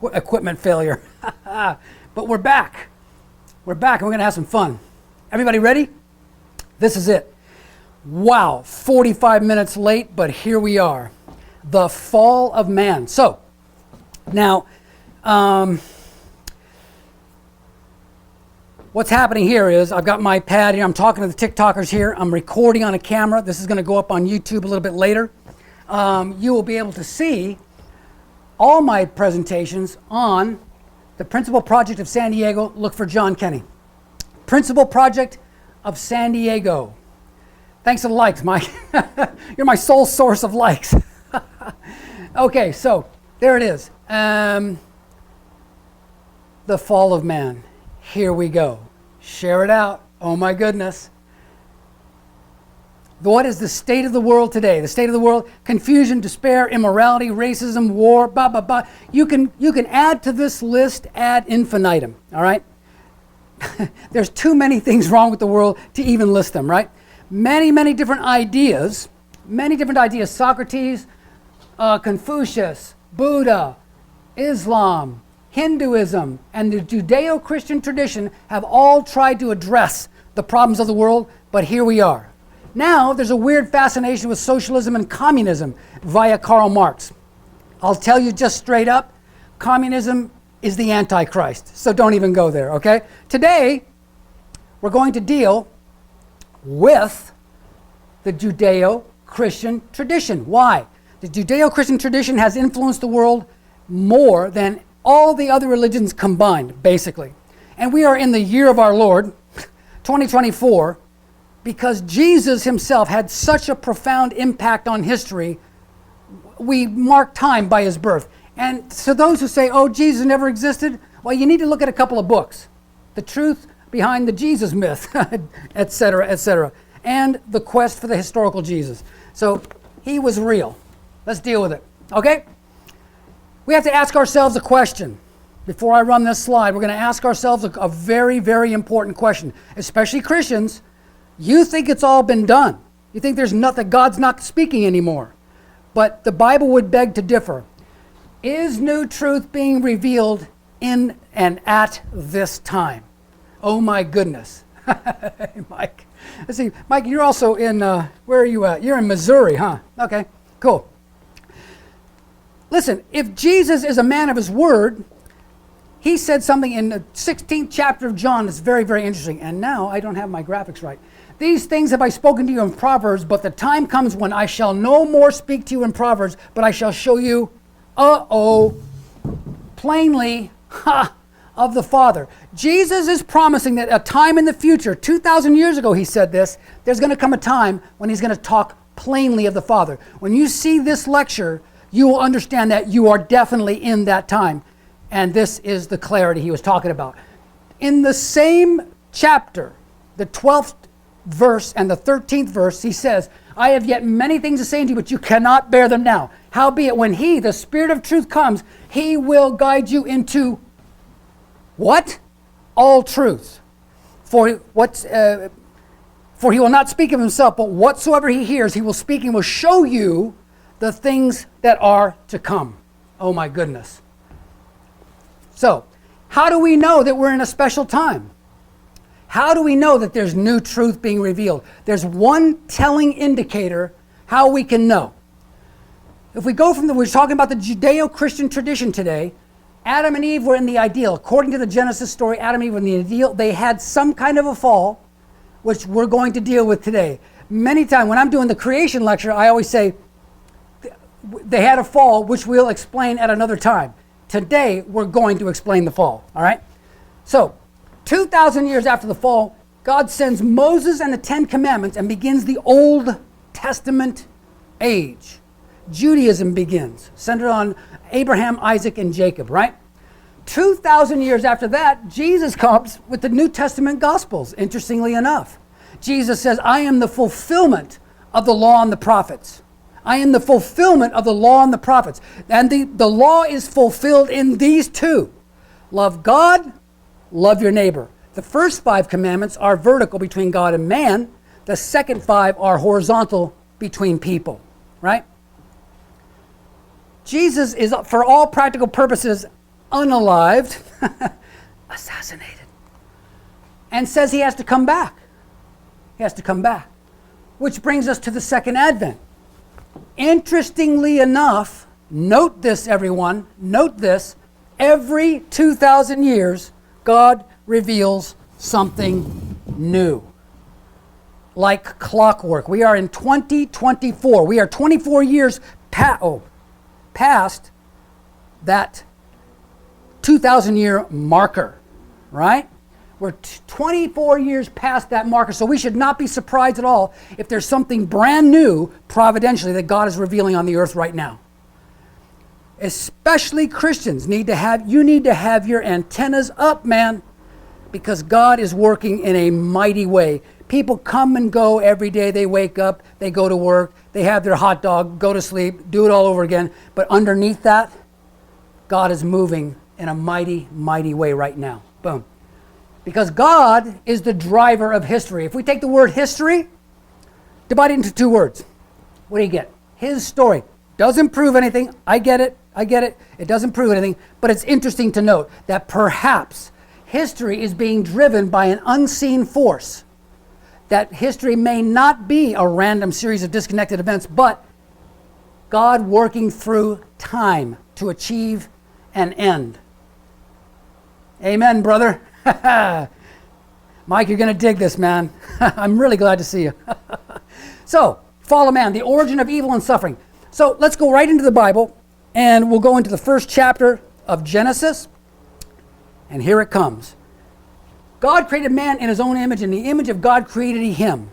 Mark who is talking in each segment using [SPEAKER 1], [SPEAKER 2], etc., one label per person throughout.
[SPEAKER 1] equipment failure. But we're back. We're back and we're going to have some fun. Everybody ready? This is it. Wow, 45 minutes late, but here we are. The fall of man. So, now, what's happening here is I've got my pad here. I'm talking to the TikTokers here. I'm recording on a camera. This is going to go up on YouTube a little bit later. You will be able to see all my presentations on the Principal Project of San Diego. Look for John Kenny. Principal Project of San Diego. Thanks for the likes, Mike. You're my sole source of likes. Okay, so there it is. The fall of man. Here we go. Share it out. Oh my goodness. What is the state of the world today? The state of the world: confusion, despair, immorality, racism, war, blah, blah, blah. You can add to this list ad infinitum, all right? There's too many things wrong with the world to even list them, right? Many different ideas. Socrates, Confucius, Buddha, Islam, Hinduism, and the Judeo-Christian tradition have all tried to address the problems of the world, but here we are. Now, there's a weird fascination with socialism and communism via Karl Marx. I'll tell you just straight up, communism is the Antichrist, so don't even go there, okay? Today, we're going to deal with the Judeo-Christian tradition. Why? The Judeo-Christian tradition has influenced the world more than all the other religions combined, basically. And we are in the year of our Lord, 2024, because Jesus himself had such a profound impact on history. We mark time by his birth. And so those who say, oh, Jesus never existed, well, you need to look at a couple of books. The Truth Behind the Jesus Myth, etc., and The Quest for the Historical Jesus. So he was real. Let's deal with it, okay? We have to ask ourselves a question. Before I run this slide, we're going to ask ourselves a very, very important question, especially Christians. You think it's all been done. You think there's nothing, God's not speaking anymore. But the Bible would beg to differ. Is new truth being revealed in and at this time? Oh my goodness. Hey, Mike. Let's see, Mike, you're also in, where are you at? You're in Missouri, huh? Okay, cool. Listen, if Jesus is a man of his word, he said something in the 16th chapter of John that's very, very interesting. And now I don't have my graphics right. These things have I spoken to you in Proverbs, but the time comes when I shall no more speak to you in Proverbs, but I shall show you, plainly, of the Father. Jesus is promising that a time in the future, 2,000 years ago he said this, there's going to come a time when he's going to talk plainly of the Father. When you see this lecture, you will understand that you are definitely in that time. And this is the clarity he was talking about. In the same chapter, the 12th verse and the 13th verse, he says, I have yet many things to say unto you, but you cannot bear them now. Howbeit, when he, the Spirit of truth, comes, he will guide you into what? All truth. For he will not speak of himself, but whatsoever he hears, he will speak and will show you the things that are to come. Oh my goodness. So, how do we know that we're in a special time? How do we know that there's new truth being revealed? There's one telling indicator how we can know. If we go from we're talking about the Judeo-Christian tradition today. Adam and Eve were in the ideal. According to the Genesis story, Adam and Eve were in the ideal. They had some kind of a fall, which we're going to deal with today. Many times when I'm doing the creation lecture, I always say they had a fall, which we'll explain at another time. Today, we're going to explain the fall, all right? So, 2,000 years after the fall, God sends Moses and the Ten Commandments and begins the Old Testament age. Judaism begins, centered on Abraham, Isaac, and Jacob, right? 2,000 years after that, Jesus comes with the New Testament Gospels, interestingly enough. Jesus says, I am the fulfillment of the law and the prophets. I am the fulfillment of the law and the prophets. And the law is fulfilled in these two. Love God, love your neighbor. The first 5 commandments are vertical between God and man. The second 5 are horizontal between people, right? Jesus is, for all practical purposes, unalived, assassinated, and says he has to come back. He has to come back. Which brings us to the second advent. Interestingly enough, note this, everyone, note this, every 2,000 years, God reveals something new. Like clockwork. We are in 2024. We are 24 years past that 2,000-year marker, right? We're 24 years past that marker, so we should not be surprised at all if there's something brand new, providentially, that God is revealing on the earth right now. Especially Christians need to have your antennas up, man, because God is working in a mighty way. People come and go every day. They wake up, they go to work, they have their hot dog, go to sleep, do it all over again. But underneath that, God is moving in a mighty, mighty way right now. Boom. Because God is the driver of history. If we take the word history, divide it into two words. What do you get? His story. Doesn't prove anything. I get it. It doesn't prove anything. But it's interesting to note that perhaps history is being driven by an unseen force. That history may not be a random series of disconnected events, but God working through time to achieve an end. Amen, brother. Mike, you're going to dig this, man. I'm really glad to see you. So, fall of man, the origin of evil and suffering. So let's go right into the Bible, and we'll go into the first chapter of Genesis. And here it comes. God created man in his own image. In the image of God created he him.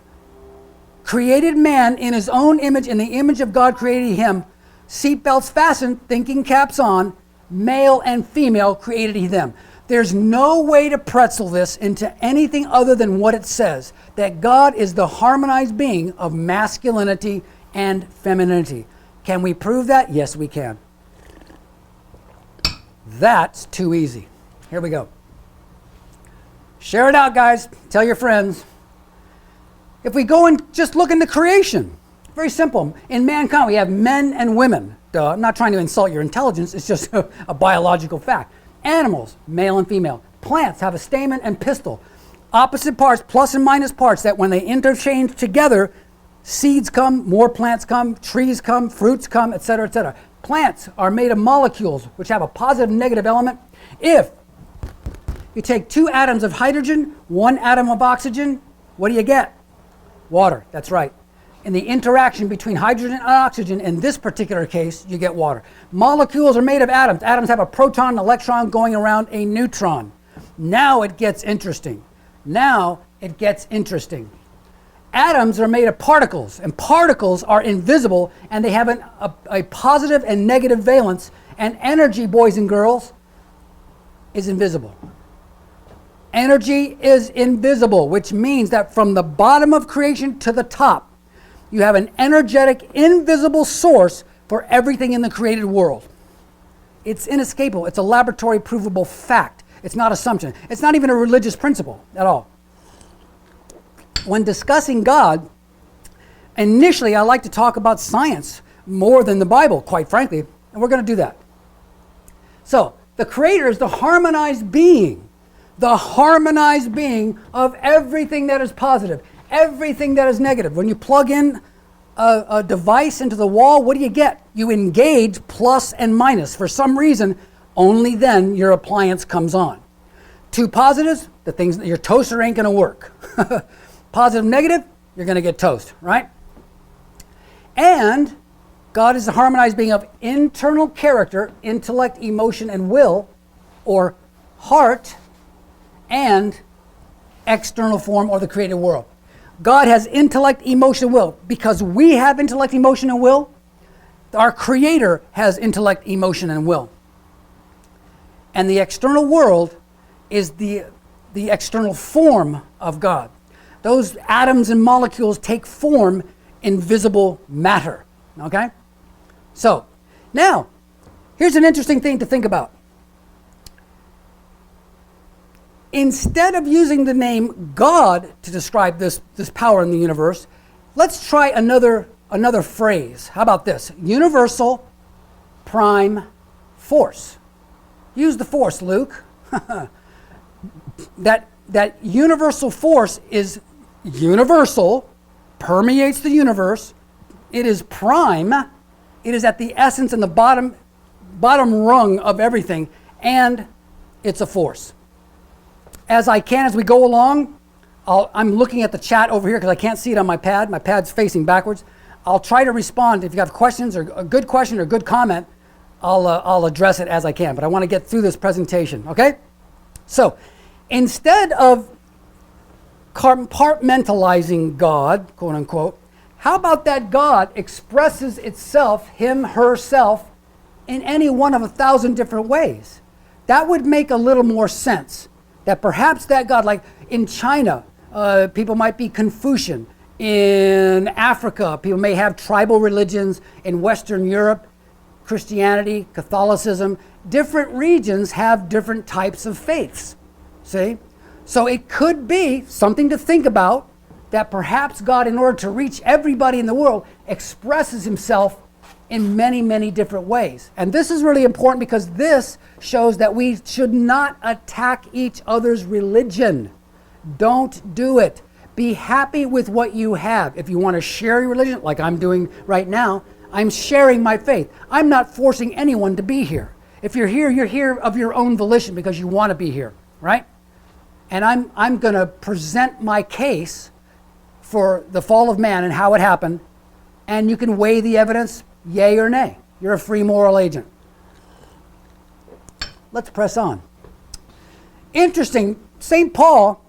[SPEAKER 1] Created man in his own image. In the image of God created he him. Seatbelts fastened, thinking caps on. Male and female created he them. There's no way to pretzel this into anything other than what it says, that God is the harmonized being of masculinity and femininity. Can we prove that? Yes, we can. That's too easy. Here we go. Share it out, guys. Tell your friends. If we go and just look into creation, very simple. In mankind, we have men and women. Duh, I'm not trying to insult your intelligence. It's just a biological fact. Animals, male and female. Plants have a stamen and pistil. Opposite parts, plus and minus parts, that when they interchange together, seeds come, more plants come, trees come, fruits come, etc., etc. Plants are made of molecules which have a positive and negative element. If you take 2 atoms of hydrogen, 1 atom of oxygen, what do you get? Water, that's right. In the interaction between hydrogen and oxygen, in this particular case, you get water. Molecules are made of atoms. Atoms have a proton and electron going around a neutron. Now it gets interesting. Atoms are made of particles, and particles are invisible, and they have a positive and negative valence, and energy, boys and girls, is invisible. Energy is invisible, which means that from the bottom of creation to the top, you have an energetic, invisible source for everything in the created world. It's inescapable. It's a laboratory provable fact. It's not assumption. It's not even a religious principle at all. When discussing God, initially I like to talk about science more than the Bible, quite frankly, and we're going to do that. So, the Creator is the harmonized being of everything that is positive, everything that is negative. When you plug in a device into the wall, what do you get? You engage plus and minus. For some reason, only then your appliance comes on. 2 positives, your toaster ain't going to work. Positive, negative, you're going to get toast, right? And God is the harmonized being of internal character, intellect, emotion, and will, or heart, and external form, or the created world. God has intellect, emotion, and will. Because we have intellect, emotion, and will, our Creator has intellect, emotion, and will. And the external world is the external form of God. Those atoms and molecules take form in visible matter. Okay? So, now, here's an interesting thing to think about. Instead of using the name God to describe this power in the universe, let's try another phrase. How about this? Universal prime force. Use the force, Luke. that universal force is universal, permeates the universe. It is prime. It is at the essence and the bottom rung of everything, and it's a force. As we go along, I'm looking at the chat over here because I can't see it on my pad. My pad's facing backwards. I'll try to respond. If you have questions or a good question or good comment, I'll address it as I can. But I want to get through this presentation, okay? So instead of compartmentalizing God, quote unquote, how about that God expresses itself, him, herself, in any one of 1,000 different ways? That would make a little more sense. That perhaps that God, like in China, people might be Confucian. In Africa, people may have tribal religions. In Western Europe, Christianity, Catholicism, different regions have different types of faiths. See? So it could be something to think about, that perhaps God, in order to reach everybody in the world, expresses himself in many, many different ways. And this is really important because this shows that we should not attack each other's religion. Don't do it. Be happy with what you have. If you want to share your religion, like I'm doing right now, I'm sharing my faith. I'm not forcing anyone to be here. If you're here of your own volition because you want to be here, right? And I'm going to present my case for the fall of man and how it happened, and you can weigh the evidence, yay or nay. You're a free moral agent. Let's press on. Interesting, St. Paul,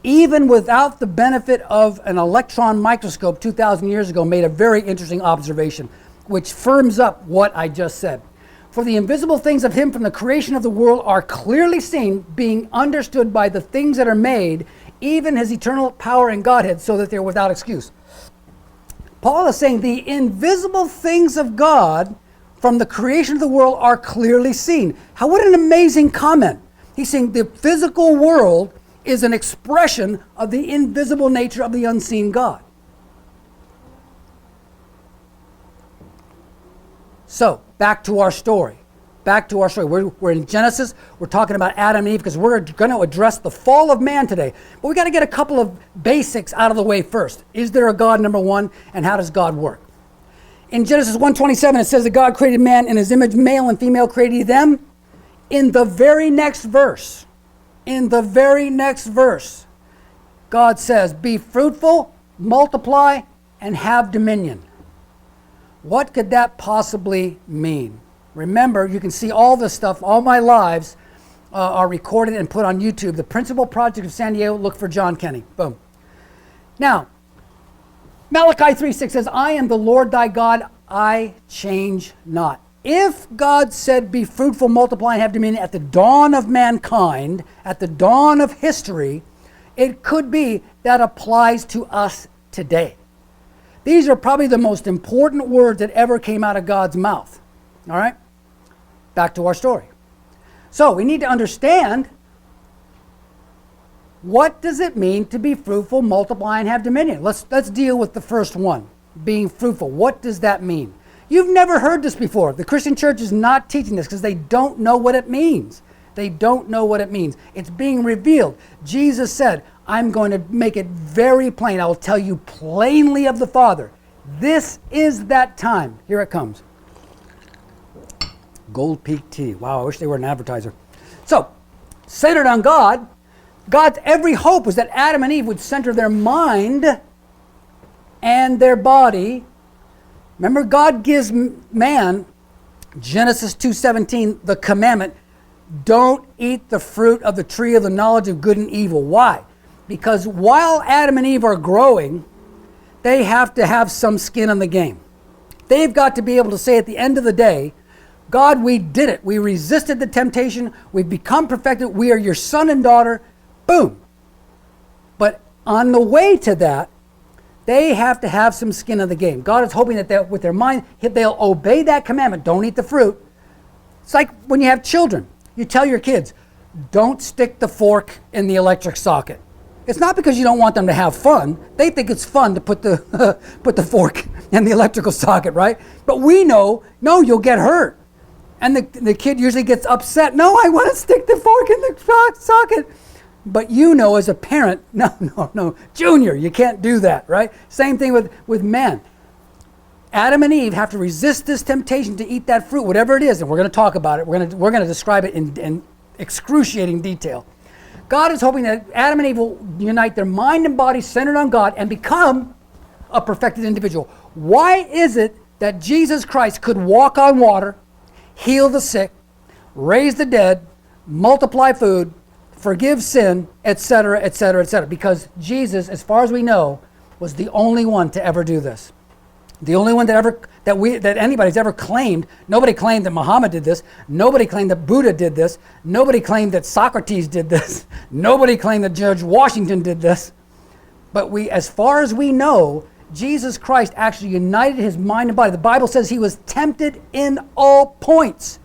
[SPEAKER 1] even without the benefit of an electron microscope 2,000 years ago, made a very interesting observation, which firms up what I just said. For the invisible things of him from the creation of the world are clearly seen, being understood by the things that are made, even his eternal power and Godhead, so that they're without excuse. Paul is saying the invisible things of God from the creation of the world are clearly seen. What an amazing comment. He's saying the physical world is an expression of the invisible nature of the unseen God. So, back to our story. We're in Genesis. We're talking about Adam and Eve because we're going to address the fall of man today. But we got to get a couple of basics out of the way first. Is there a God, number one, and how does God work? In Genesis 1:27, it says that God created man in his image, male and female created he them. In the very next verse, God says, be fruitful, multiply, and have dominion. What could that possibly mean? Remember, you can see all this stuff, all my lives are recorded and put on YouTube. The Principal Project of San Diego, look for John Kenny. Boom. Now, Malachi 3:6 says, I am the Lord thy God, I change not. If God said, be fruitful, multiply, and have dominion at the dawn of mankind, at the dawn of history, it could be that applies to us today. These are probably the most important words that ever came out of God's mouth. All right? Back to our story. So we need to understand, what does it mean to be fruitful, multiply, and have dominion? Let's deal with the first one, being fruitful. What does that mean? You've never heard this before. The Christian church is not teaching this because they don't know what it means. They don't know what it means. It's being revealed. Jesus said, I'm going to make it very plain. I will tell you plainly of the Father. This is that time. Here it comes. Gold Peak Tea. Wow, I wish they were an advertiser. So, centered on God, God's every hope was that Adam and Eve would center their mind and their body. Remember, God gives man, Genesis 2:17, the commandment, don't eat the fruit of the tree of the knowledge of good and evil. Why? Because while Adam and Eve are growing, they have to have some skin in the game. They've got to be able to say at the end of the day, God, we did it. We resisted the temptation. We've become perfected. We are your son and daughter. Boom. But on the way to that, they have to have some skin in the game. God is hoping that with their mind, they'll obey that commandment. Don't eat the fruit. It's like when you have children. You tell your kids, don't stick the fork in the electric socket. It's not because you don't want them to have fun. They think it's fun to put the fork in the electrical socket, right? But we know, no, you'll get hurt. And the kid usually gets upset. No, I want to stick the fork in the socket. But you know as a parent, no, Junior, you can't do that, right? Same thing with men. Adam and Eve have to resist this temptation to eat that fruit, whatever it is, and we're going to talk about it. We're going to describe it in excruciating detail. God is hoping that Adam and Eve will unite their mind and body centered on God and become a perfected individual. Why is it that Jesus Christ could walk on water, heal the sick, raise the dead, multiply food, forgive sin, etc., etc., etc.? Because Jesus, as far as we know, was the only one to ever do this. The only one that anybody's ever claimed. Nobody claimed that Muhammad did this. Nobody claimed that Buddha did this. Nobody claimed that Socrates did this. Nobody claimed that George Washington did this. But as far as we know, Jesus Christ actually united his mind and body. The Bible says he was tempted in all points,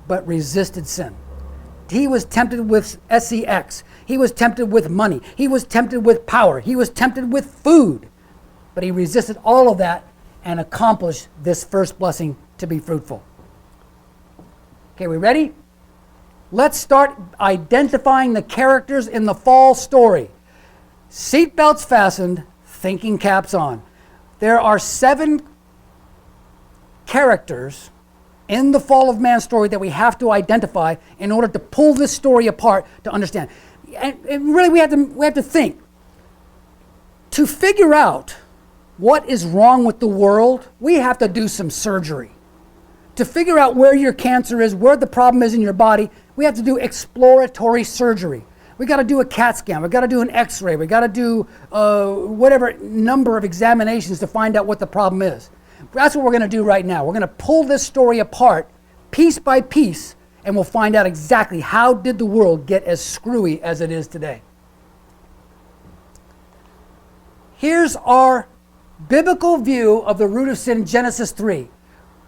[SPEAKER 1] but resisted sin. He was tempted with sex. He was tempted with money. He was tempted with power. He was tempted with food. But he resisted all of that and accomplished this first blessing to be fruitful. Okay, we ready? Let's start identifying the characters in the fall story. Seatbelts fastened, thinking caps on. There are 7 characters in the fall of man story that we have to identify in order to pull this story apart to understand. And really we have to think. To figure out what is wrong with the world, we have to do some surgery. To figure out where your cancer is, where the problem is in your body, we have to do exploratory surgery. We got to do a CAT scan. We got to do an X-ray. We got to do whatever number of examinations to find out what the problem is. That's what we're going to do right now. We're going to pull this story apart, piece by piece, and we'll find out exactly how did the world get as screwy as it is today. Here's our biblical view of the root of sin, Genesis 3.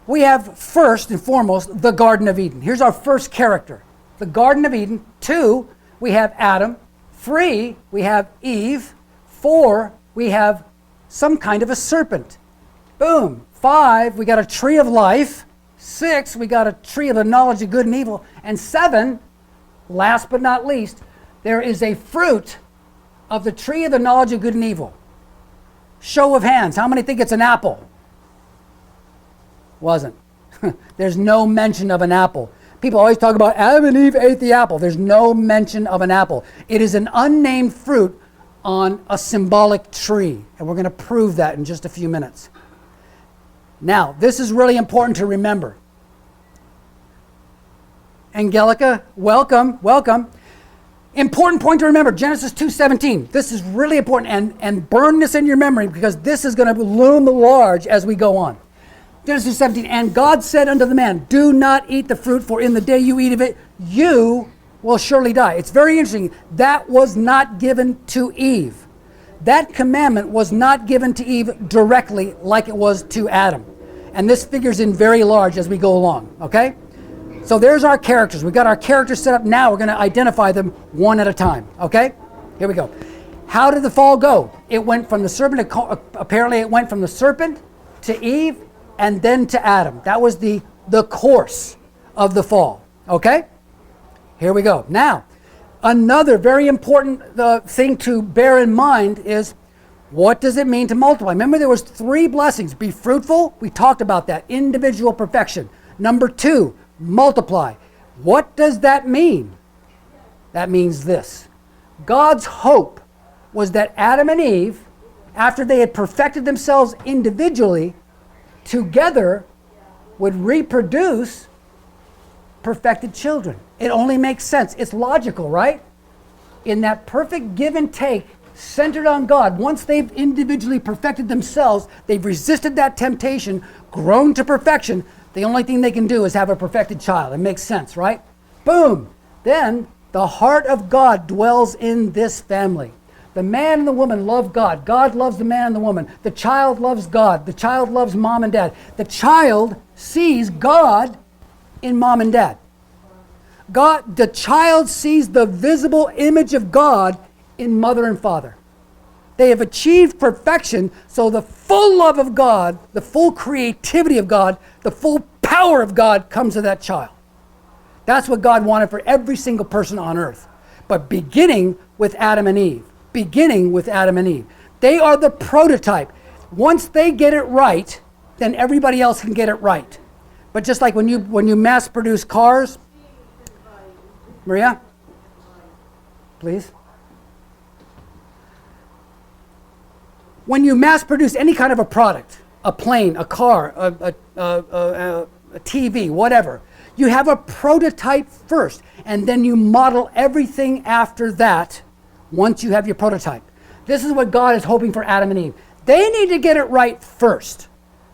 [SPEAKER 1] We have first and foremost the Garden of Eden. Here's our first character, the Garden of Eden. 2, we have Adam. 3, we have Eve. 4, we have some kind of a serpent. Boom. 5, we got a tree of life. 6, we got a tree of the knowledge of good and evil. And 7, last but not least, there is a fruit of the tree of the knowledge of good and evil. Show of hands. How many think it's an apple? Wasn't. There's no mention of an apple. People always talk about Adam and Eve ate the apple. There's no mention of an apple. It is an unnamed fruit on a symbolic tree. And we're going to prove that in just a few minutes. Now, this is really important to remember. Angelica, welcome. Important point to remember, Genesis 2:17. This is really important, and burn this in your memory because this is going to loom large as we go on. Genesis 2:17, and God said unto the man, do not eat the fruit, for in the day you eat of it, you will surely die. It's very interesting. That was not given to Eve. That commandment was not given to Eve directly like it was to Adam. And this figures in very large as we go along, okay? So there's our characters. We've got our characters set up now. We're going to identify them one at a time, okay? Here we go. How did the fall go? It went from the serpent, apparently it went from the serpent to Eve and then to Adam. That was the course of the fall, okay? Here we go. Now, another very important thing to bear in mind is, what does it mean to multiply? Remember, there was 3 blessings. Be fruitful. We talked about that. Individual perfection. Number 2, multiply. What does that mean? That means this. God's hope was that Adam and Eve, after they had perfected themselves individually, together would reproduce perfected children. It only makes sense. It's logical, right? In that perfect give and take centered on God, once they've individually perfected themselves, they've resisted that temptation, grown to perfection, the only thing they can do is have a perfected child. It makes sense, right? Boom. Then the heart of God dwells in this family. The man and the woman love God. God loves the man and the woman. The child loves God. The child loves mom and dad. The child sees God in mom and dad. The child sees the visible image of God in mother and father. They have achieved perfection, so the full love of God, the full creativity of God, the full power power of God comes to that child. That's what God wanted for every single person on earth. But beginning with Adam and Eve. Beginning with Adam and Eve. They are the prototype. Once they get it right, then everybody else can get it right. But just like when you mass produce cars, Maria, please. When you mass produce any kind of a product, a plane, a car, a TV, whatever, you have a prototype first, and then you model everything after that once you have your prototype. This is what God is hoping for Adam and Eve. They need to get it right first.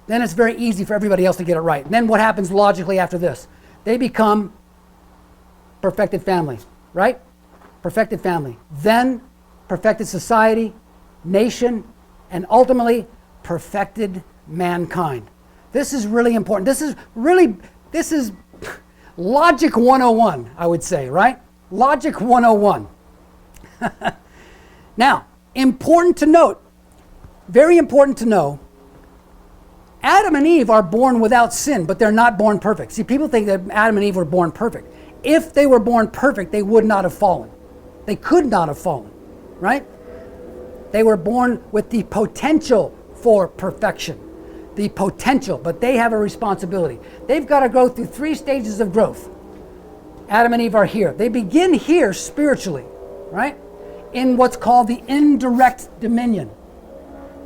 [SPEAKER 1] Then it's very easy for everybody else to get it right. And then what happens logically after this? They become perfected family, right? Perfected family. Then perfected society, nation, and ultimately perfected mankind. This is really important. This is logic 101, I would say, right? Logic 101. Now, important to note, very important to know, Adam and Eve are born without sin, but they're not born perfect. See, people think that Adam and Eve were born perfect. If they were born perfect, they would not have fallen. They could not have fallen, right? They were born with the potential for perfection. The potential, but they have a responsibility. They've got to go through 3 stages of growth. Adam and Eve are here. They begin here spiritually, right? In what's called the indirect dominion.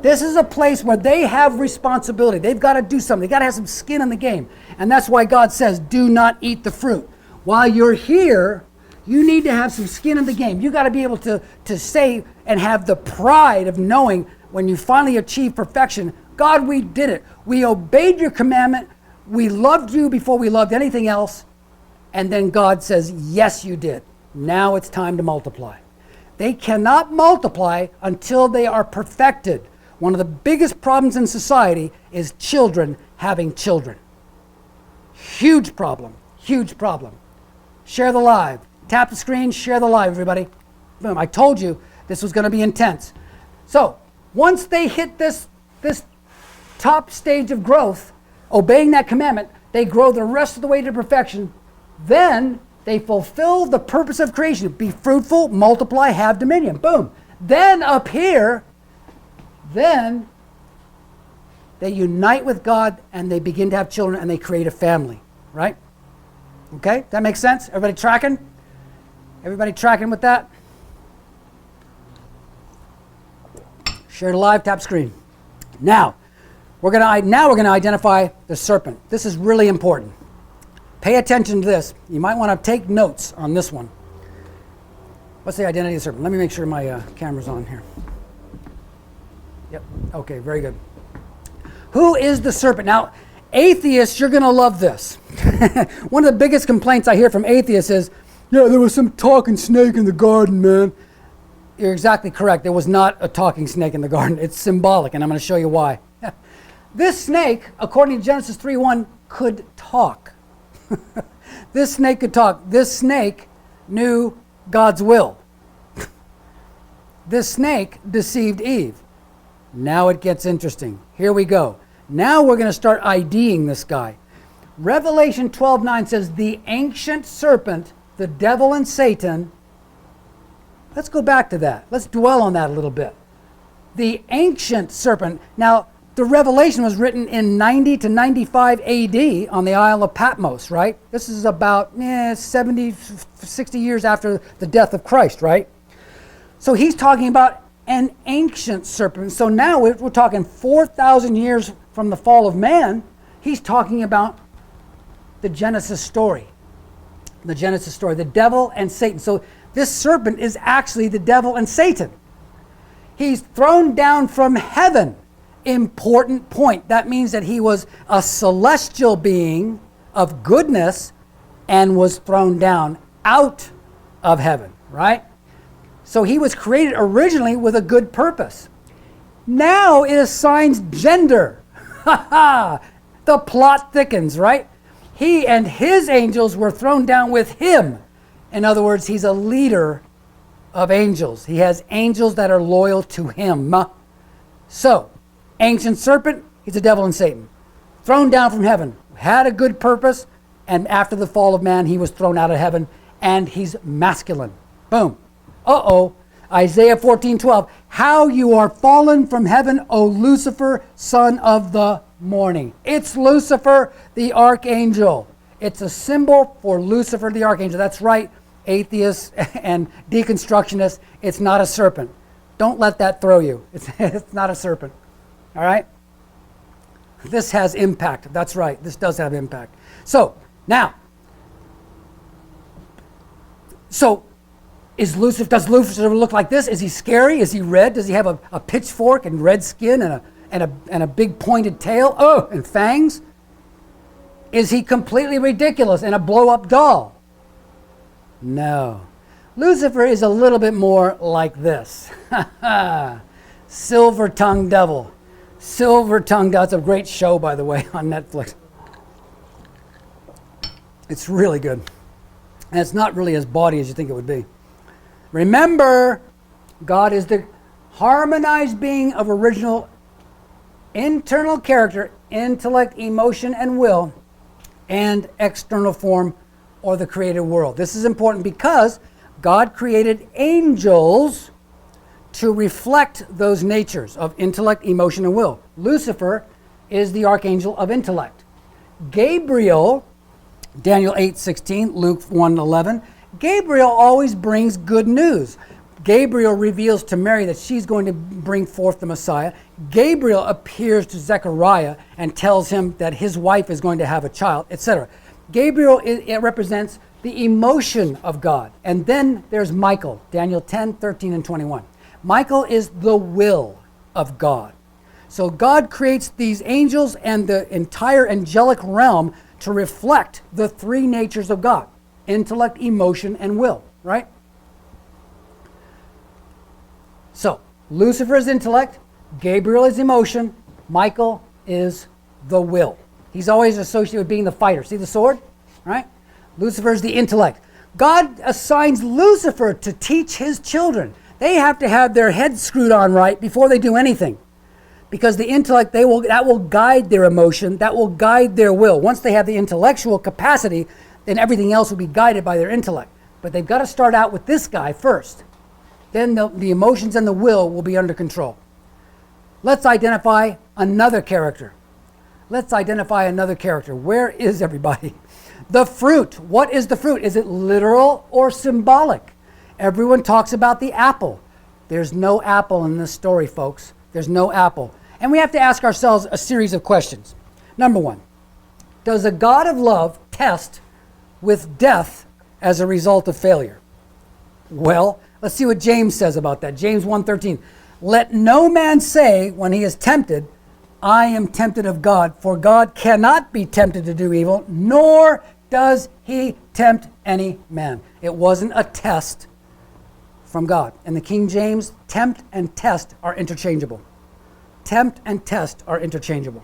[SPEAKER 1] This is a place where they have responsibility. They've got to do something. They've got to have some skin in the game. And that's why God says, do not eat the fruit. While you're here, you need to have some skin in the game. You got to be able to say and have the pride of knowing when you finally achieve perfection, God, we did it. We obeyed your commandment. We loved you before we loved anything else. And then God says, yes, you did. Now it's time to multiply. They cannot multiply until they are perfected. One of the biggest problems in society is children having children. Huge problem. Huge problem. Share the live. Tap the screen, share the live, everybody. Boom. I told you this was going to be intense. So once they hit this top stage of growth, obeying that commandment, they grow the rest of the way to perfection. Then they fulfill the purpose of creation. Be fruitful, multiply, have dominion. Boom. Then up here, then they unite with God and they begin to have children and they create a family, right? Okay, that makes sense? Everybody tracking? Everybody tracking with that? Share the live, tap screen. Now we're going to identify the serpent. This is really important. Pay attention to this. You might want to take notes on this one. What's the identity of the serpent? Let me make sure my camera's on here. Yep. Okay, very good. Who is the serpent? Now, atheists, you're going to love this. One of the biggest complaints I hear from atheists is, yeah, there was some talking snake in the garden, man. You're exactly correct. There was not a talking snake in the garden. It's symbolic, and I'm going to show you why. This snake, according to Genesis 3:1, could talk. This snake could talk. This snake knew God's will. This snake deceived Eve. Now it gets interesting. Here we go. Now we're going to start IDing this guy. Revelation 12:9 says, the ancient serpent, the devil and Satan. Let's go back to that. Let's dwell on that a little bit. The ancient serpent. Now, the Revelation was written in 90 to 95 AD on the Isle of Patmos, right? This is about 70, 60 years after the death of Christ, right? So he's talking about an ancient serpent. So now we're talking 4,000 years from the fall of man. He's talking about the Genesis story. The Genesis story, the devil and Satan. So this serpent is actually the devil and Satan. He's thrown down from heaven. Important point. That means that he was a celestial being of goodness and was thrown down out of heaven, right? So he was created originally with a good purpose. Now it assigns gender. The plot thickens, right? He and his angels were thrown down with him. In other words, he's a leader of angels. He has angels that are loyal to him. So, ancient serpent, he's the devil and Satan. Thrown down from heaven. had a good purpose, and after the fall of man, he was thrown out of heaven, and he's masculine. Boom. Uh-oh. Isaiah 14:12. How you are fallen from heaven, O Lucifer, son of the morning. It's Lucifer, the archangel. It's a symbol for Lucifer, the archangel. That's right, atheists and deconstructionists. It's not a serpent. Don't let that throw you. It's not a serpent. All right? This has impact. That's right. This does have impact. So, now, does Lucifer look like this? Is he scary? Is he red? Does he have a pitchfork and red skin and a big pointed tail? Oh, and fangs? Is he completely ridiculous and a blow-up doll? No. Lucifer is a little bit more like this. Silver-tongued devil. Silver-tongued devil. That's a great show, by the way, on Netflix. It's really good. And it's not really as bawdy as you think it would be. Remember, God is the harmonized being of original internal character, intellect, emotion, and will, and external form, or the created world. This is important because God created angels to reflect those natures of intellect, emotion, and will. Lucifer is the archangel of intellect. Gabriel, Daniel 8:16, Luke 1:11, Gabriel always brings good news. Gabriel reveals to Mary that she's going to bring forth the Messiah. Gabriel appears to Zechariah and tells him that his wife is going to have a child, etc. Gabriel, it represents the emotion of God. And then there's Michael, Daniel 10:13 and 21. Michael is the will of God. So God creates these angels and the entire angelic realm to reflect the three natures of God: intellect, emotion, and will, right? So, Lucifer is intellect, Gabriel is emotion, Michael is the will. He's always associated with being the fighter. See the sword? Right? Lucifer is the intellect. God assigns Lucifer to teach his children. They have to have their heads screwed on right before they do anything. Because the intellect, that will guide their emotion, that will guide their will. Once they have the intellectual capacity, then everything else will be guided by their intellect. But they've got to start out with this guy first. Then the emotions and the will be under control. Let's identify another character. Where is everybody? The fruit. What is the fruit? Is it literal or symbolic? Everyone talks about the apple. There's no apple in this story, folks. There's no apple. And we have to ask ourselves a series of questions. Number one, does a God of love test with death as a result of failure? Well, let's see what James says about that. James 1:13. Let no man say when he is tempted, I am tempted of God, for God cannot be tempted to do evil, nor does he tempt any man. It wasn't a test from God. In the King James, tempt and test are interchangeable. Tempt and test are interchangeable.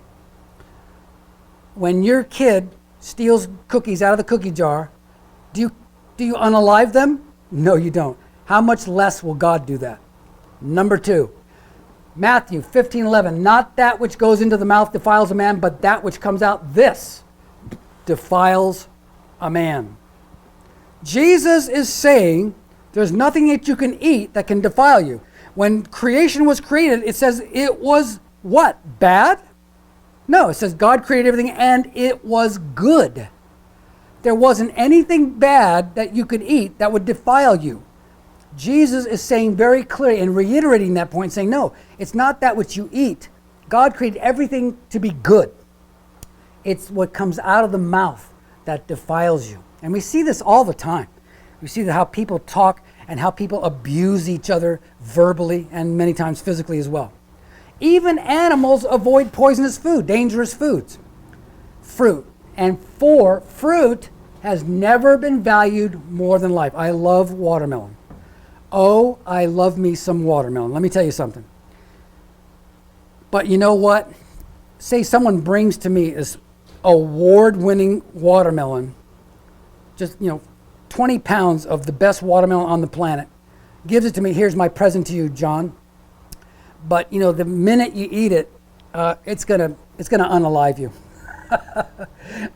[SPEAKER 1] When your kid steals cookies out of the cookie jar, do you unalive them? No, you don't. How much less will God do that? Number two, Matthew 15:11. Not that which goes into the mouth defiles a man, but that which comes out, this defiles a man. Jesus is saying there's nothing that you can eat that can defile you. When creation was created, it says it was what? Bad? No, it says God created everything and it was good. There wasn't anything bad that you could eat that would defile you. Jesus is saying very clearly and reiterating that point, saying, no, it's not that which you eat. God created everything to be good. It's what comes out of the mouth that defiles you. And we see this all the time. We see how people talk and how people abuse each other verbally and many times physically as well. Even animals avoid poisonous food, dangerous foods. Fruit. And fruit has never been valued more than life. I love watermelon. Oh, I love me some watermelon. Let me tell you something. But you know what? Say someone brings to me this award-winning watermelon, just, 20 pounds of the best watermelon on the planet, gives it to me. Here's my present to you, John. But, the minute you eat it, it's gonna unalive you.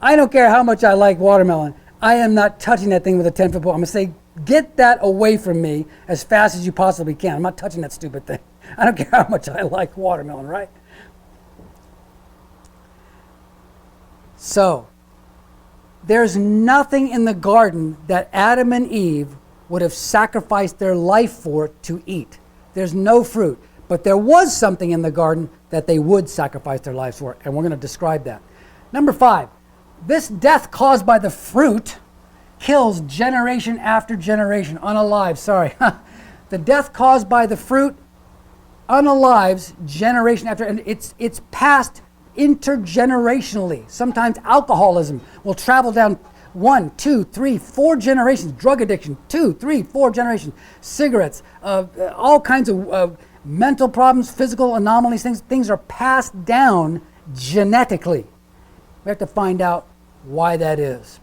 [SPEAKER 1] I don't care how much I like watermelon. I am not touching that thing with a 10-foot pole. I'm going to say, get that away from me as fast as you possibly can. I'm not touching that stupid thing. I don't care how much I like watermelon, right? So, there's nothing in the garden that Adam and Eve would have sacrificed their life for to eat. There's no fruit. But there was something in the garden that they would sacrifice their lives for, and we're going to describe that. Number 5, this death caused by the fruit kills generation after generation. Unalive, sorry. The death caused by the fruit unalives generation after, and it's passed intergenerationally. Sometimes alcoholism will travel down 1, 2, 3, 4 generations. Drug addiction, 2, 3, 4 generations. Cigarettes, all kinds of mental problems, physical anomalies, things are passed down genetically. We have to find out why that is.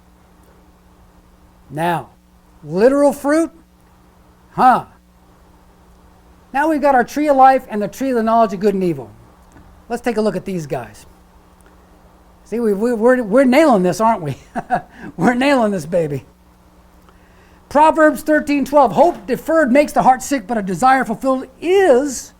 [SPEAKER 1] Now, literal fruit? Now we've got our tree of life and the tree of the knowledge of good and evil. Let's take a look at these guys. See, we're nailing this, aren't we? We're nailing this baby. Proverbs 13:12, hope deferred makes the heart sick, but a desire fulfilled is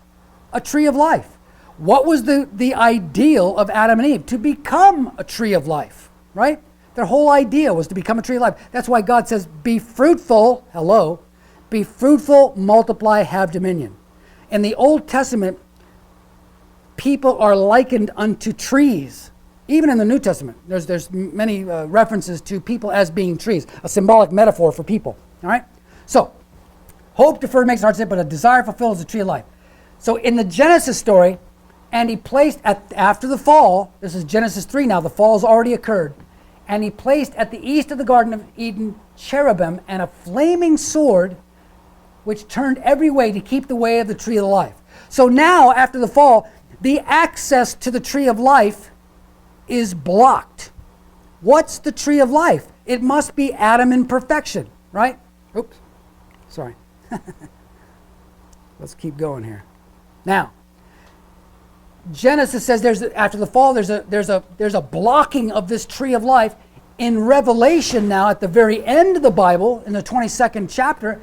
[SPEAKER 1] a tree of life. What was the ideal of Adam and Eve? To become a tree of life, right? Their whole idea was to become a tree of life. That's why God says, be fruitful, hello, be fruitful, multiply, have dominion. In the Old Testament, people are likened unto trees. Even in the New Testament, there's many references to people as being trees, a symbolic metaphor for people, all right? So, hope deferred makes the heart sick, but a desire fulfilled is a tree of life. So in the Genesis story, and he placed after the fall, this is Genesis 3 now, the fall has already occurred, and he placed at the east of the Garden of Eden cherubim and a flaming sword which turned every way to keep the way of the tree of life. So now, after the fall, the access to the tree of life is blocked. What's the tree of life? It must be Adam in perfection, right? Oops, sorry. Let's keep going here. Now, Genesis says after the fall there's a blocking of this tree of life. In Revelation now, at the very end of the Bible, in the 22nd chapter,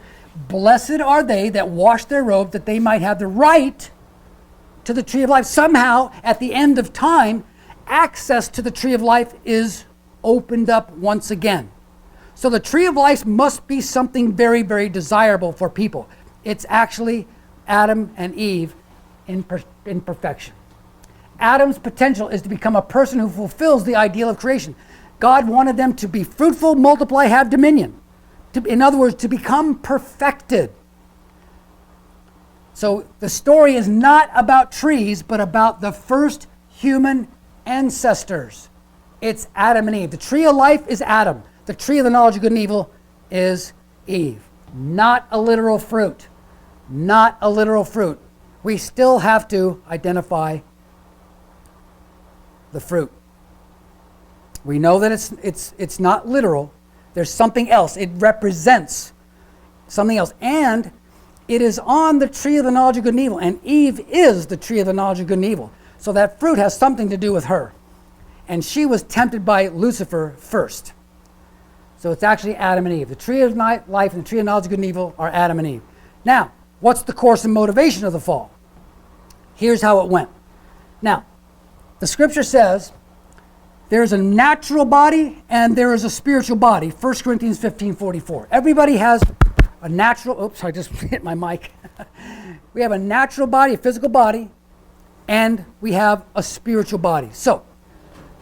[SPEAKER 1] blessed are they that wash their robes, that they might have the right to the tree of life. Somehow, at the end of time, access to the tree of life is opened up once again. So the tree of life must be something very, very desirable for people. It's actually Adam and Eve in perfection. Adam's potential is to become a person who fulfills the ideal of creation. God wanted them to be fruitful, multiply, have dominion. In other words, to become perfected. So the story is not about trees, but about the first human ancestors. It's Adam and Eve. The tree of life is Adam. The tree of the knowledge of good and evil is Eve. Not a literal fruit. Not a literal fruit. We still have to identify the fruit. We know that it's not literal. There's something else. It represents something else. And it is on the tree of the knowledge of good and evil. And Eve is the tree of the knowledge of good and evil. So that fruit has something to do with her. And she was tempted by Lucifer first. So it's actually Adam and Eve. The tree of life and the tree of knowledge of good and evil are Adam and Eve. Now, what's the course and motivation of the fall? Here's how it went. Now, the scripture says there's a natural body and there is a spiritual body. 1 Corinthians 15:44. Everybody has a natural, oops, I just hit my mic. We have a natural body, a physical body, and we have a spiritual body. So,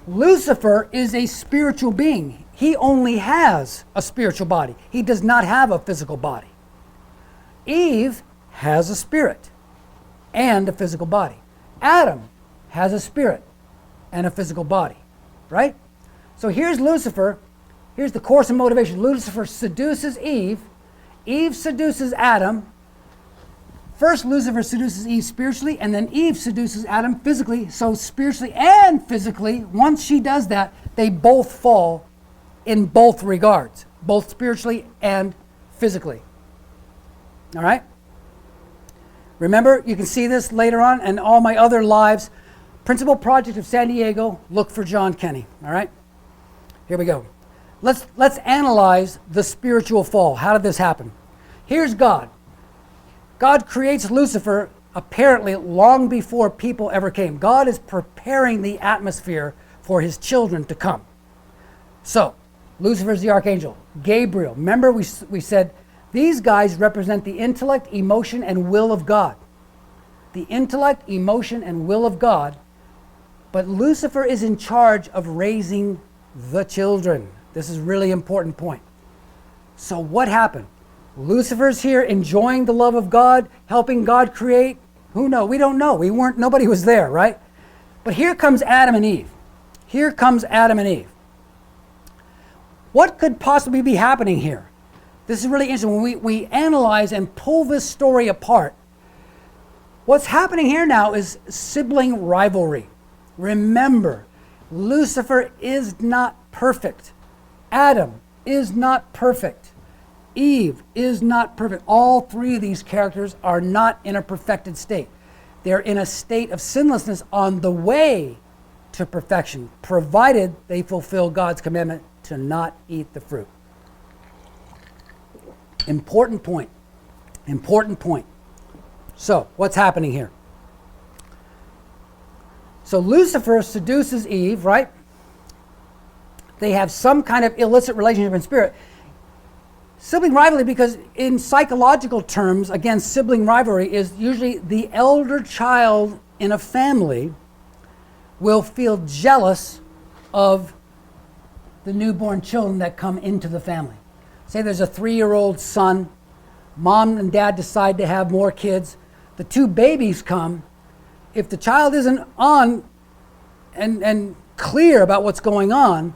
[SPEAKER 1] Lucifer is a spiritual being. He only has a spiritual body. He does not have a physical body. Eve has a spirit and a physical body. Adam has a spirit and a physical body, right? So here's Lucifer. Here's the course and motivation. Lucifer seduces Eve. Eve seduces Adam. First, Lucifer seduces Eve spiritually, and then Eve seduces Adam physically. So spiritually and physically, once she does that, they both fall in both regards, both spiritually and physically. All right? Remember, you can see this later on in all my other lives. Principal project of San Diego, look for John Kenny, all right? Here we go. Let's analyze the spiritual fall. How did this happen? Here's God. God creates Lucifer apparently long before people ever came. God is preparing the atmosphere for his children to come. So, Lucifer's the archangel. Gabriel. Remember we said these guys represent the intellect, emotion, and will of God. The intellect, emotion, and will of God. But Lucifer is in charge of raising the children. This is a really important point. So what happened? Lucifer's here enjoying the love of God, helping God create. Who knows? We don't know. Nobody was there, right? But here comes Adam and Eve. Here comes Adam and Eve. What could possibly be happening here? This is really interesting. When we analyze and pull this story apart, what's happening here now is sibling rivalry. Remember, Lucifer is not perfect. Adam is not perfect. Eve is not perfect. All three of these characters are not in a perfected state. They're in a state of sinlessness on the way to perfection, provided they fulfill God's commandment to not eat the fruit. Important point. Important point. So, what's happening here? So Lucifer seduces Eve, right? They have some kind of illicit relationship in spirit. Sibling rivalry, because in psychological terms, again, sibling rivalry is usually the elder child in a family will feel jealous of the newborn children that come into the family. Say there's a 3-year-old son, mom and dad decide to have more kids, the 2 babies come. If the child isn't on and clear about what's going on,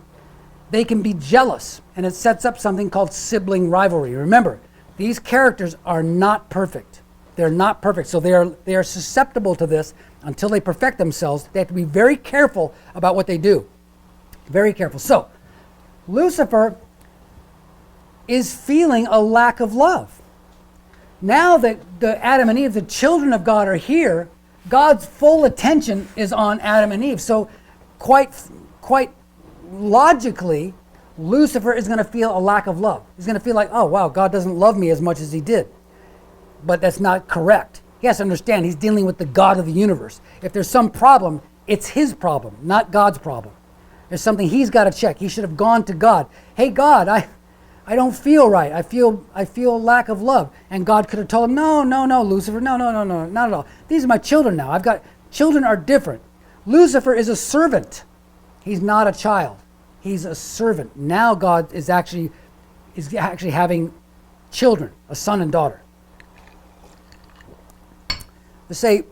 [SPEAKER 1] they can be jealous, and it sets up something called sibling rivalry. Remember, these characters are not perfect. They're not perfect, so they are susceptible to this until they perfect themselves. They have to be very careful about what they do. Very careful. So, Lucifer is feeling a lack of love. Now that the Adam and Eve, the children of God, are here, God's full attention is on Adam and Eve. So quite logically, Lucifer is going to feel a lack of love. He's going to feel like, oh, wow, God doesn't love me as much as he did. But that's not correct. He has to understand he's dealing with the God of the universe. If there's some problem, it's his problem, not God's problem. There's something he's got to check. He should have gone to God. Hey, God, I don't feel right. I feel a lack of love. And God could have told him, no, Lucifer, no, not at all. These are my children now. Children are different. Lucifer is a servant. He's not a child. He's a servant. Now God is actually having children, a son and daughter. Let's say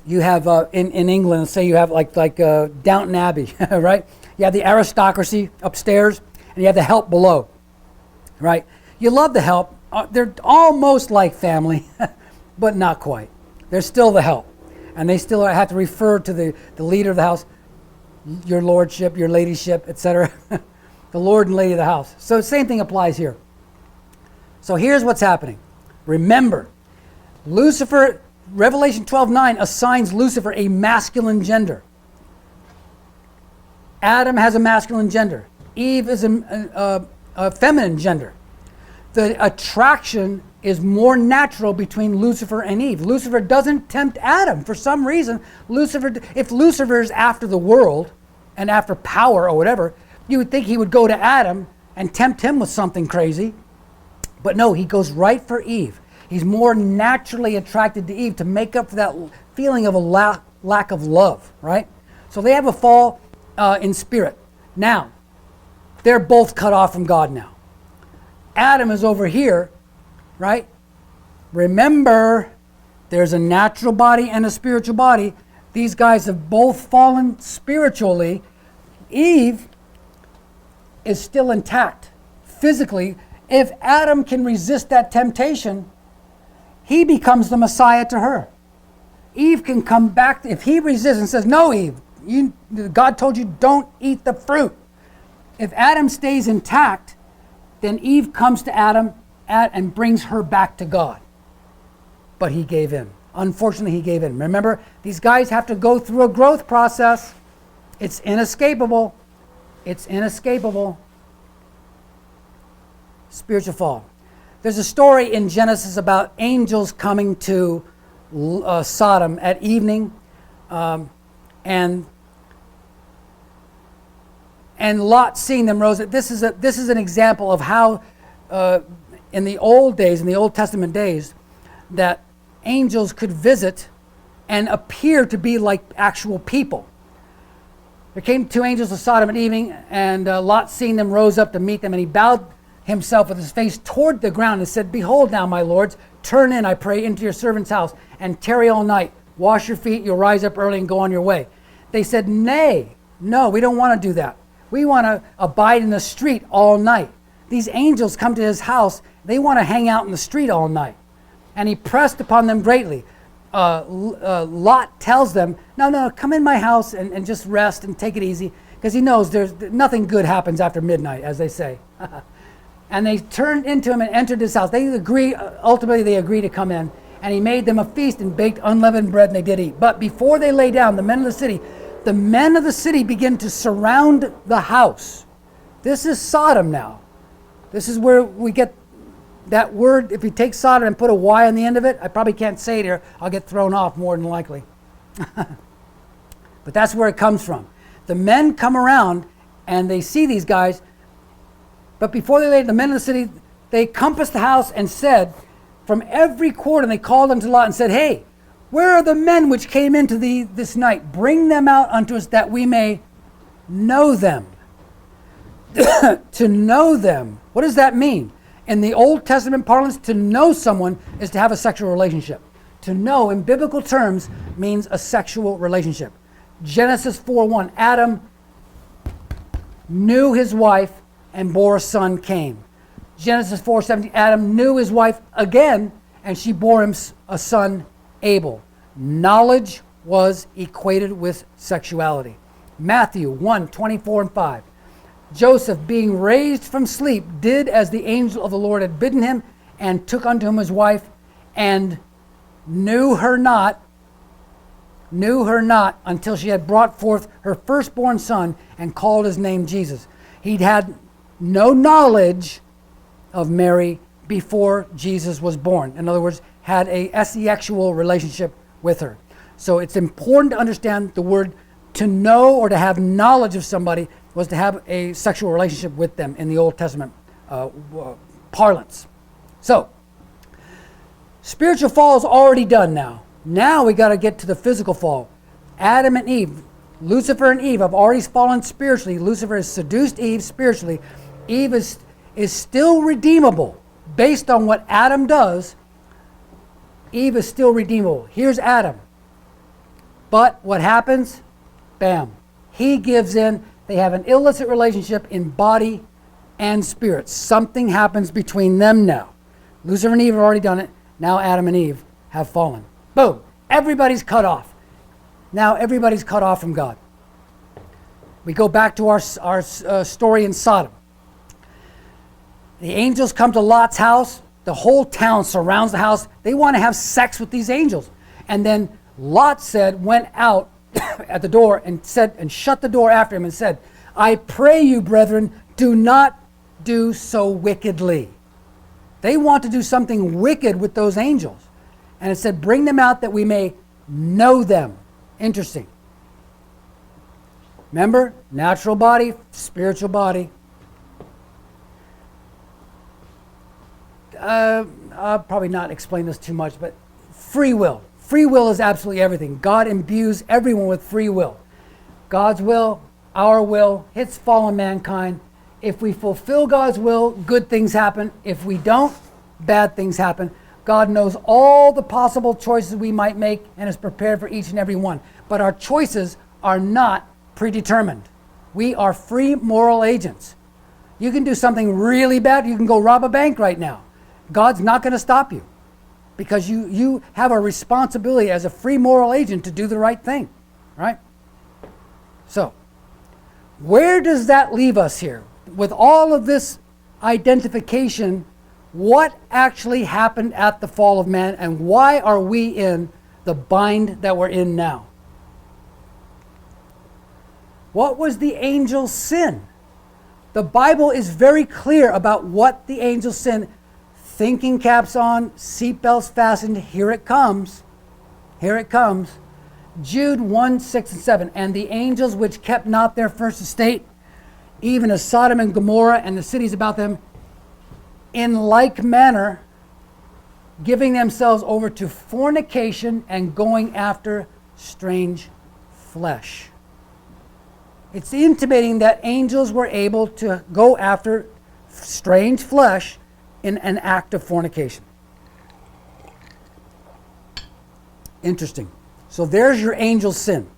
[SPEAKER 1] you have in England, let's say you have like Downton Abbey, right? You have the aristocracy upstairs and you have the help below. Right? You love the help. They're almost like family, but not quite. They're still the help. And they still have to refer to the leader of the house, your lordship, your ladyship, etc. The lord and lady of the house. So same thing applies here. So here's what's happening. Remember, Lucifer, Revelation 12:9 assigns Lucifer a masculine gender. Adam has a masculine gender. Eve is a feminine gender. The attraction is more natural between Lucifer and Eve. Lucifer doesn't tempt Adam. For some reason, if Lucifer is after the world and after power or whatever, you would think he would go to Adam and tempt him with something crazy. But no, he goes right for Eve. He's more naturally attracted to Eve to make up for that feeling of a lack of love, right? So they have a fall in spirit. Now, they're both cut off from God now. Adam is over here, right? Remember, there's a natural body and a spiritual body. These guys have both fallen spiritually. Eve is still intact physically. If Adam can resist that temptation, he becomes the Messiah to her. Eve can come back. If he resists and says, no, Eve, God told you don't eat the fruit. If Adam stays intact, then Eve comes to Adam and brings her back to God. But he gave in. Unfortunately, he gave in. Remember, these guys have to go through a growth process. It's inescapable. It's inescapable. Spiritual fall. There's a story in Genesis about angels coming to Sodom at evening, and Lot seeing them rose. This is an example of how in the old days, in the Old Testament days, that angels could visit and appear to be like actual people. There came two angels of Sodom at evening, and Lot seeing them rose up to meet them, and he bowed himself with his face toward the ground and said, "Behold now, my lords, turn in, I pray, into your servant's house, and tarry all night. Wash your feet, you'll rise up early and go on your way." They said, "Nay, no, we don't want to do that. We want to abide in the street all night." These angels come to his house, they want to hang out in the street all night. And he pressed upon them greatly. Lot tells them, no, come in my house and just rest and take it easy, because he knows there's nothing good happens after midnight, as they say. And they turned into him and entered his house. Ultimately they agreed to come in, and he made them a feast and baked unleavened bread, and they did eat. But before they lay down, the men of the city begin to surround the house. This is Sodom now. This is where we get that word. If you take Sodom and put a Y on the end of it, I probably can't say it here. I'll get thrown off more than likely. But that's where it comes from. The men come around and they see these guys. But before they laid, the men of the city, they compassed the house and said, from every quarter, and they called unto Lot and said, "Hey, where are the men which came into thee this night? Bring them out unto us that we may know them." To know them. What does that mean? In the Old Testament parlance, to know someone is to have a sexual relationship. To know, in biblical terms, means a sexual relationship. Genesis 4:1, Adam knew his wife and bore a son, Cain. Genesis 4:17, Adam knew his wife again, and she bore him a son, Abel. Knowledge was equated with sexuality. Matthew 1:24 and 5. Joseph, being raised from sleep, did as the angel of the Lord had bidden him, and took unto him his wife, and knew her not until she had brought forth her firstborn son, and called his name Jesus. He'd had no knowledge of Mary before Jesus was born. In other words, had a sexual relationship with her. So it's important to understand the word to know, or to have knowledge of somebody, was to have a sexual relationship with them in the Old Testament parlance. So, spiritual fall is already done now. Now we got to get to the physical fall. Adam and Eve, Lucifer and Eve have already fallen spiritually. Lucifer has seduced Eve spiritually. Eve is still redeemable. Based on what Adam does, Eve is still redeemable. Here's Adam. But what happens? Bam. He gives in. They have an illicit relationship in body and spirit. Something happens between them now. Lucifer and Eve have already done it. Now Adam and Eve have fallen. Boom. Everybody's cut off. Now everybody's cut off from God. We go back to our story in Sodom. The angels come to Lot's house. The whole town surrounds the house. They want to have sex with these angels. And then Lot went out at the door and shut the door after him and said, "I pray you, brethren, do not do so wickedly." They want to do something wicked with those angels. And it said, "Bring them out that we may know them." Interesting. Remember, natural body, spiritual body. I'll probably not explain this too much, but free will. Free will is absolutely everything. God imbues everyone with free will. God's will, our will, hits fallen mankind. If we fulfill God's will, good things happen. If we don't, bad things happen. God knows all the possible choices we might make and is prepared for each and every one. But our choices are not predetermined. We are free moral agents. You can do something really bad. You can go rob a bank right now. God's not going to stop you, because you have a responsibility as a free moral agent to do the right thing, right? So, where does that leave us here? With all of this identification, what actually happened at the fall of man, and why are we in the bind that we're in now. What was the angel's sin? The Bible is very clear about what the angel's sin. Thinking caps on, seatbelts fastened, here it comes. Here it comes. Jude 1, 6, and 7. And the angels which kept not their first estate, even as Sodom and Gomorrah and the cities about them, in like manner, giving themselves over to fornication and going after strange flesh. It's intimating that angels were able to go after strange flesh in an act of fornication. Interesting. So there's your angel's sin.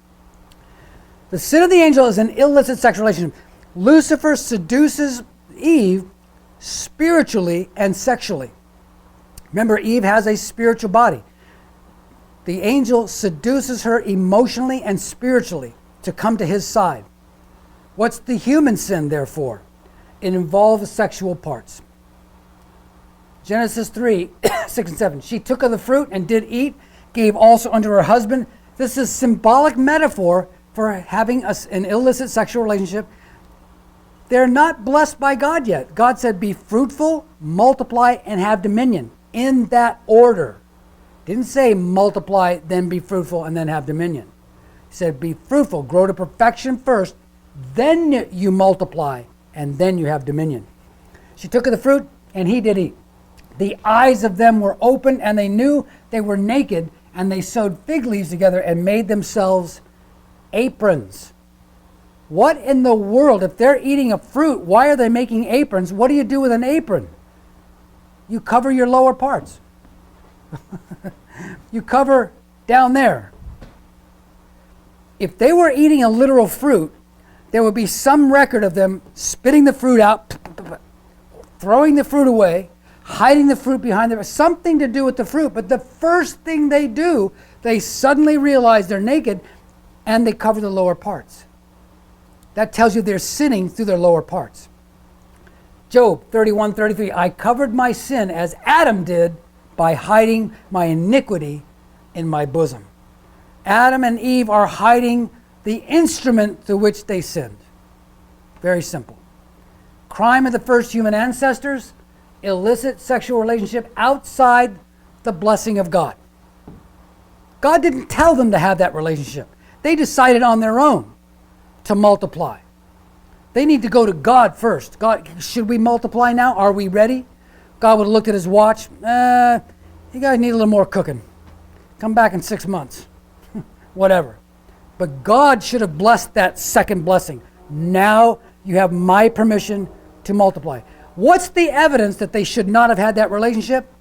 [SPEAKER 1] The sin of the angel is an illicit sexual relationship. Lucifer seduces Eve spiritually and sexually. Remember, Eve has a spiritual body. The angel seduces her emotionally and spiritually to come to his side. What's the human sin, therefore? It involves sexual parts. Genesis 3, 6 and 7. She took of the fruit and did eat, gave also unto her husband. This is symbolic metaphor for having an illicit sexual relationship. They're not blessed by God yet. God said, be fruitful, multiply, and have dominion. In that order. Didn't say multiply, then be fruitful, and then have dominion. He said, be fruitful, grow to perfection first, then you multiply, and then you have dominion. She took of the fruit, and he did eat. The eyes of them were open, and they knew they were naked, and they sewed fig leaves together and made themselves aprons. What in the world? If they're eating a fruit, why are they making aprons? What do you do with an apron? You cover your lower parts. You cover down there. If they were eating a literal fruit, there would be some record of them spitting the fruit out, throwing the fruit away, hiding the fruit behind them, something to do with the fruit. But the first thing they do, they suddenly realize they're naked and they cover the lower parts. That tells you they're sinning through their lower parts. Job 31:33, I covered my sin as Adam did by hiding my iniquity in my bosom. Adam and Eve are hiding the instrument through which they sinned. Very simple. Crime of the first human ancestors, illicit sexual relationship outside the blessing of God. God didn't tell them to have that relationship. They decided on their own to multiply. They need to go to God first. God, should we multiply now? Are we ready? God would have looked at his watch. You guys need a little more cooking. Come back in 6 months. Whatever. But God should have blessed that second blessing. Now you have my permission to multiply. What's the evidence that they should not have had that relationship?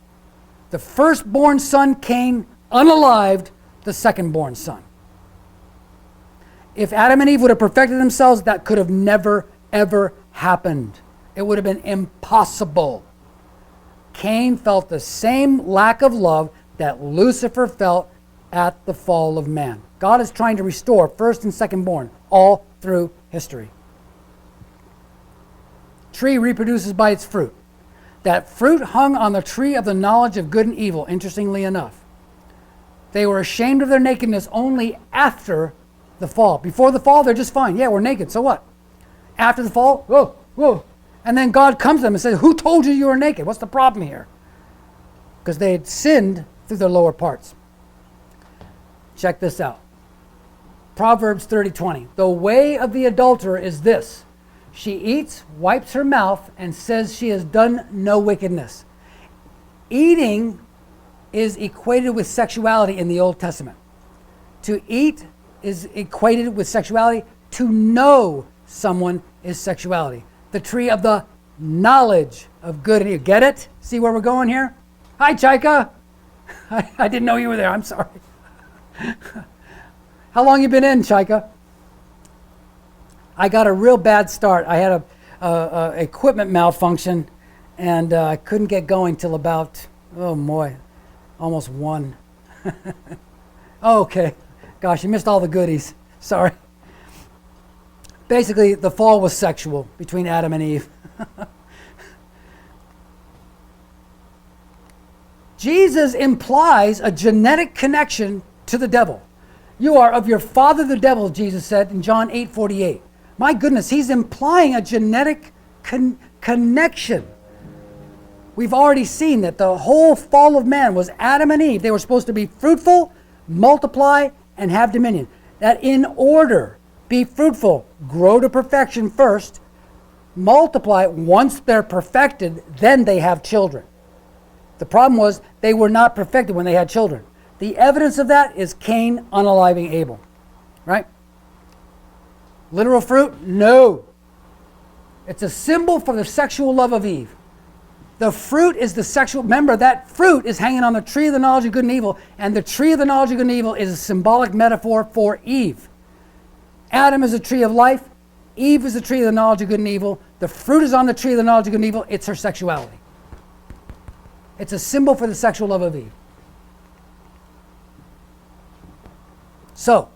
[SPEAKER 1] The firstborn son, Cain, unalived the secondborn son. If Adam and Eve would have perfected themselves, that could have never, ever happened. It would have been impossible. Cain felt the same lack of love that Lucifer felt at the fall of man. God is trying to restore first and secondborn all through history. Tree reproduces by its fruit. That fruit hung on the tree of the knowledge of good and evil, interestingly enough. They were ashamed of their nakedness only after the fall. Before the fall, they're just fine. Yeah, we're naked, so what? After the fall, whoa, whoa. And then God comes to them and says, who told you you were naked? What's the problem here? Because they had sinned through their lower parts. Check this out. Proverbs 30:20. The way of the adulterer is this. She eats, wipes her mouth, and says she has done no wickedness. Eating is equated with sexuality in the Old Testament. To eat is equated with sexuality. To know someone is sexuality. The tree of the knowledge of good and evil. Get it? See where we're going here? Hi, Chaika. I didn't know you were there. I'm sorry. How long you been in, Chaika? I got a real bad start. I had a equipment malfunction, and I couldn't get going till about, oh boy, almost 1. Okay. Gosh, you missed all the goodies. Sorry. Basically, the fall was sexual between Adam and Eve. Jesus implies a genetic connection to the devil. You are of your father the devil, Jesus said in John 8:48. My goodness, he's implying a genetic connection. We've already seen that the whole fall of man was Adam and Eve. They were supposed to be fruitful, multiply, and have dominion. That in order, be fruitful, grow to perfection first, multiply. Once they're perfected, then they have children. The problem was they were not perfected when they had children. The evidence of that is Cain unaliving Abel, right? Literal fruit? No. It's a symbol for the sexual love of Eve. The fruit is the sexual, remember that fruit is hanging on the tree of the knowledge of good and evil, and the tree of the knowledge of good and evil is a symbolic metaphor for Eve. Adam is a tree of life, Eve is the tree of the knowledge of good and evil. The fruit is on the tree of the knowledge of good and evil, it's her sexuality. It's a symbol for the sexual love of Eve. So,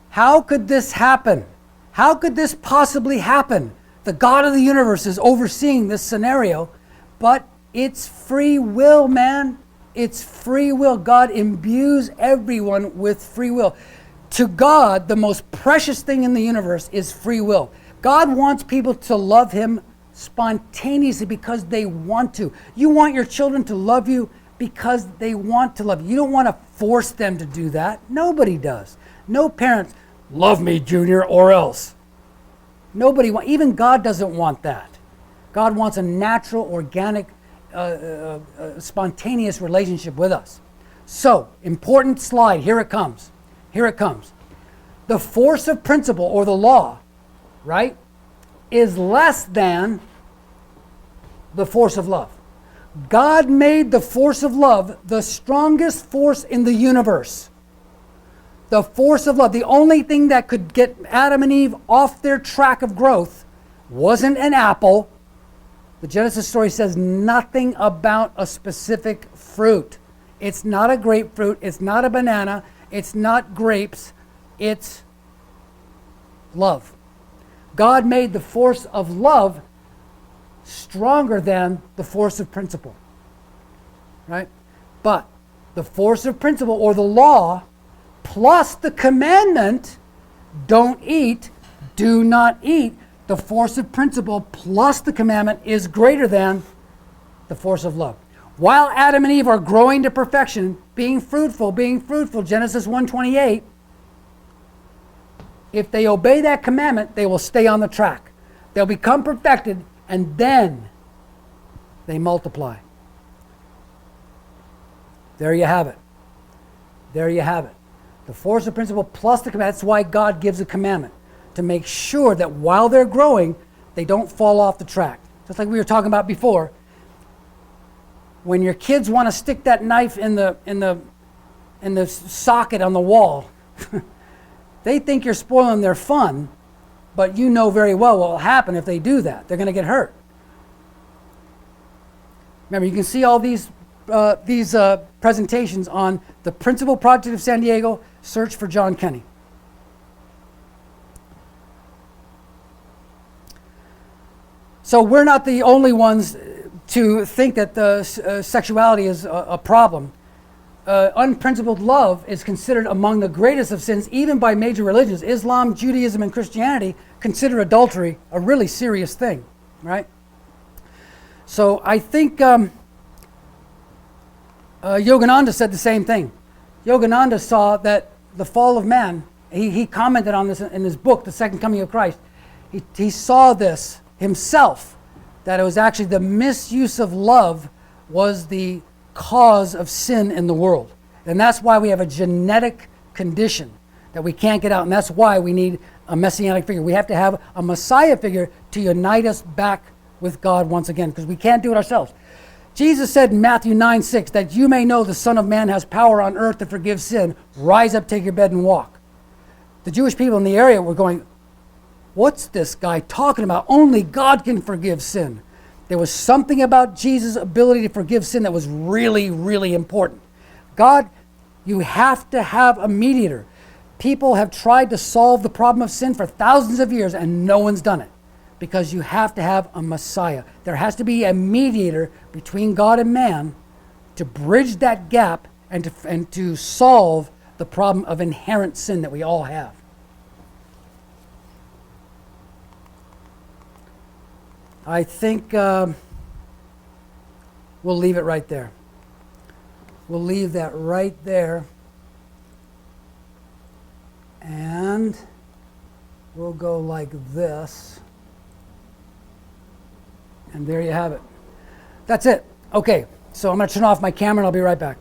[SPEAKER 1] how could this happen? How could this possibly happen? The God of the universe is overseeing this scenario, but it's free will, man. It's free will. God imbues everyone with free will. To God, the most precious thing in the universe is free will. God wants people to love him spontaneously because they want to. You want your children to love you because they want to love you. You don't want to force them to do that. Nobody does. No parents, love me, Junior, or else. Nobody wants, even God doesn't want that. God wants a natural, organic, spontaneous relationship with us. So, important slide, here it comes. Here it comes. The force of principle, or the law, right, is less than the force of love. God made the force of love the strongest force in the universe. The force of love, the only thing that could get Adam and Eve off their track of growth wasn't an apple. The Genesis story says nothing about a specific fruit. It's not a grapefruit, it's not a banana, it's not grapes, it's love. God made the force of love stronger than the force of principle, right? But the force of principle, or the law, plus the commandment, don't eat, do not eat, the force of principle plus the commandment is greater than the force of love. While Adam and Eve are growing to perfection, being fruitful, Genesis 1:28, if they obey that commandment, they will stay on the track. They'll become perfected, and then they multiply. There you have it. There you have it. The force of principle plus the commandment. That's why God gives a commandment, to make sure that while they're growing, they don't fall off the track. Just like we were talking about before. When your kids want to stick that knife in the socket on the wall, they think you're spoiling their fun, but you know very well what will happen if they do that. They're going to get hurt. Remember, you can see all these presentations on the Principal Project of San Diego. Search for John Kenny. So we're not the only ones to think that the sexuality is a problem. Unprincipled love is considered among the greatest of sins, even by major religions. Islam, Judaism, and Christianity consider adultery a really serious thing, right? So I think Yogananda said the same thing. Yogananda saw that the fall of man, he commented on this in his book, The Second Coming of Christ. He saw this himself, that it was actually the misuse of love was the cause of sin in the world. And that's why we have a genetic condition that we can't get out. And that's why we need a messianic figure. We have to have a Messiah figure to unite us back with God once again, because we can't do it ourselves. Jesus said in Matthew 9:6 that you may know the Son of Man has power on earth to forgive sin. Rise up, take your bed, and walk. The Jewish people in the area were going, what's this guy talking about? Only God can forgive sin. There was something about Jesus' ability to forgive sin that was really, really important. God, you have to have a mediator. People have tried to solve the problem of sin for thousands of years, and no one's done it, because you have to have a Messiah. There has to be a mediator between God and man to bridge that gap and to solve the problem of inherent sin that we all have. I think we'll leave it right there. We'll leave that right there. And we'll go like this. And there you have it. That's it. Okay, so I'm going to turn off my camera and I'll be right back.